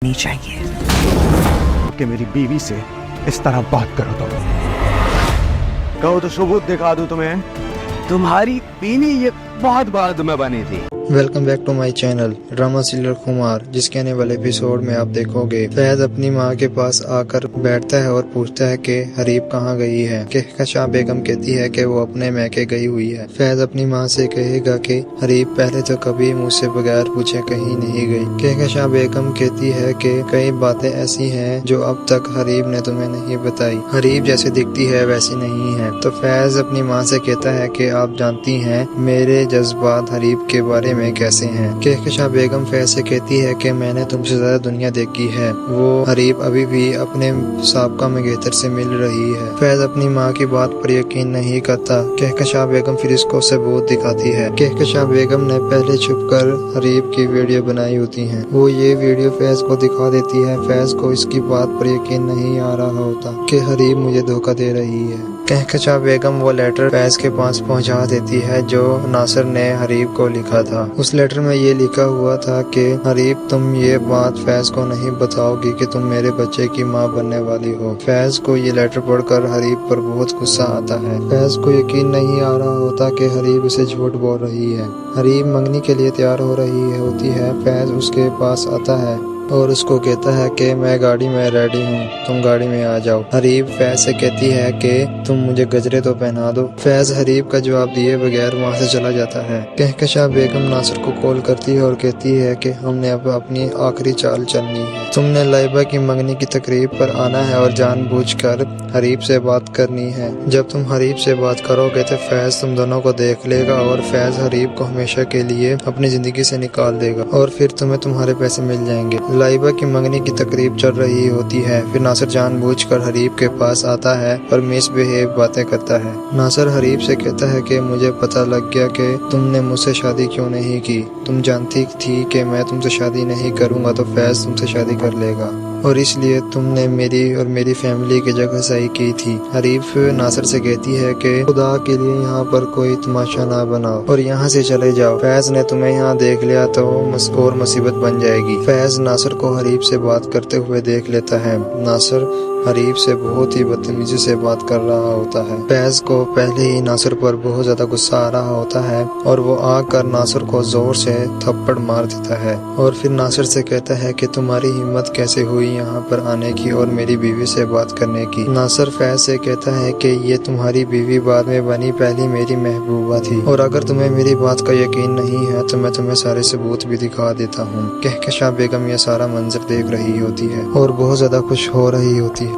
नहीं चाहिए कि मेरी बीवी से इस तरह बात करो। तुम कहो तो सबूत दिखा दूं तुम्हें। तुम्हारी बीवी ये बहुत बार तुम्हें बनी थी। Welcome back to my channel drama serial Khumar, जिसके आने वाले एपिसोड में आप देखोगे फैज अपनी माँ के पास आकर बैठता है और पूछता है कि हरीब कहाँ गई है। कहकशां बेगम कहती है कि वो अपने मैके गई हुई है। फैज अपनी माँ से कहेगा कि हरीब पहले तो कभी मुझसे बगैर पूछे कहीं नहीं गई। कहकशां बेगम कहती है कि कई बातें ऐसी हैं जो अब तक हरीब ने तुम्हें नहीं बताई। हरीब जैसे दिखती है वैसी नहीं है। तो फैज अपनी माँ से कहता है कि आप जानती हैं मेरे जज्बात हरीब के बारे में कैसे हैं। कहकशां बेगम फैज से कहती है कि मैंने तुमसे ज्यादा दुनिया देखी है। वो हरीब अभी भी अपने साबका मंगेतर से मिल रही है। फैज अपनी माँ की बात पर यकीन नहीं करता। कहकशां बेगम फिर इसको सबूत दिखाती है। कहकशां बेगम ने पहले छुपकर हरीब की वीडियो बनाई होती है। वो ये वीडियो फैज को दिखा देती है। फैज को इसकी बात पर यकीन नहीं आ रहा होता कि हरीब मुझे धोखा दे रही है। कहकशां बेगम वो लेटर फैज के पास पहुंचा देती है जो नासिर ने हरीब को लिखा था। उस लेटर में ये लिखा हुआ था कि हरीब तुम ये बात फैज को नहीं बताओगी कि तुम मेरे बच्चे की माँ बनने वाली हो। फैज को ये लेटर पढ़कर हरीब पर बहुत गुस्सा आता है। फैज को यकीन नहीं आ रहा होता कि हरीब उसे झूठ बोल रही है। हरीब मंगनी के लिए तैयार हो रही होती है। फैज उसके पास आता है और उसको कहता है कि मैं गाड़ी में रेडी हूँ, तुम गाड़ी में आ जाओ। हरीब फैज से कहती है कि तुम मुझे गजरे तो पहना दो। फैज हरीब का जवाब दिए बगैर वहाँ से चला जाता है। कहकशां बेगम नासिर को कॉल करती है और कहती है कि हमने अब अपनी आखिरी चाल चलनी है। तुमने लाइबा की मंगनी की तकरीब पर आना है और जानबूझकर हरीब से बात करनी है। जब तुम हरीब से बात करोगे तो फैज तुम दोनों को देख लेगा और फैज हरीब को हमेशा के लिए अपनी जिंदगी से निकाल देगा और फिर तुम्हें तुम्हारे पैसे मिल जाएंगे। लाइबा की मंगनी की तकरीब चल रही होती है। फिर नासिर जानबूझकर हरीब के पास आता है और मिसबिहेव बातें करता है। नासिर हरीब से कहता है कि मुझे पता लग गया कि तुमने मुझसे शादी क्यों नहीं की। तुम जानती थी कि मैं तुमसे शादी नहीं करूंगा तो फैज तुमसे शादी कर लेगा और इसलिए तुमने मेरी और मेरी फैमिली की जगह सही की थी। हरीब नासिर से कहती है कि खुदा के लिए यहाँ पर कोई तमाशा ना बनाओ और यहाँ से चले जाओ। फैज ने तुम्हें यहाँ देख लिया तो और मुसीबत बन जाएगी। फैज नासिर को हरीब से बात करते हुए देख लेता है। नासिर हरीब से बहुत ही बदतमीजी से बात कर रहा होता है। फैज को पहले ही नासिर पर बहुत ज्यादा गुस्सा आ रहा होता है और वो आकर नासिर को जोर से थप्पड़ मार देता है और फिर नासिर से कहता है कि तुम्हारी हिम्मत कैसे हुई यहाँ पर आने की और मेरी बीवी से बात करने की। नासिर फैज से कहता है कि ये तुम्हारी बीवी बाद में बनी, पहली मेरी महबूबा थी और अगर तुम्हें मेरी बात का यकीन नहीं है तो मैं तुम्हें सारे सबूत भी दिखा देता हूँ। कहकशां बेगम ये सारा मंजर देख रही होती है और बहुत ज्यादा खुश हो रही होती है।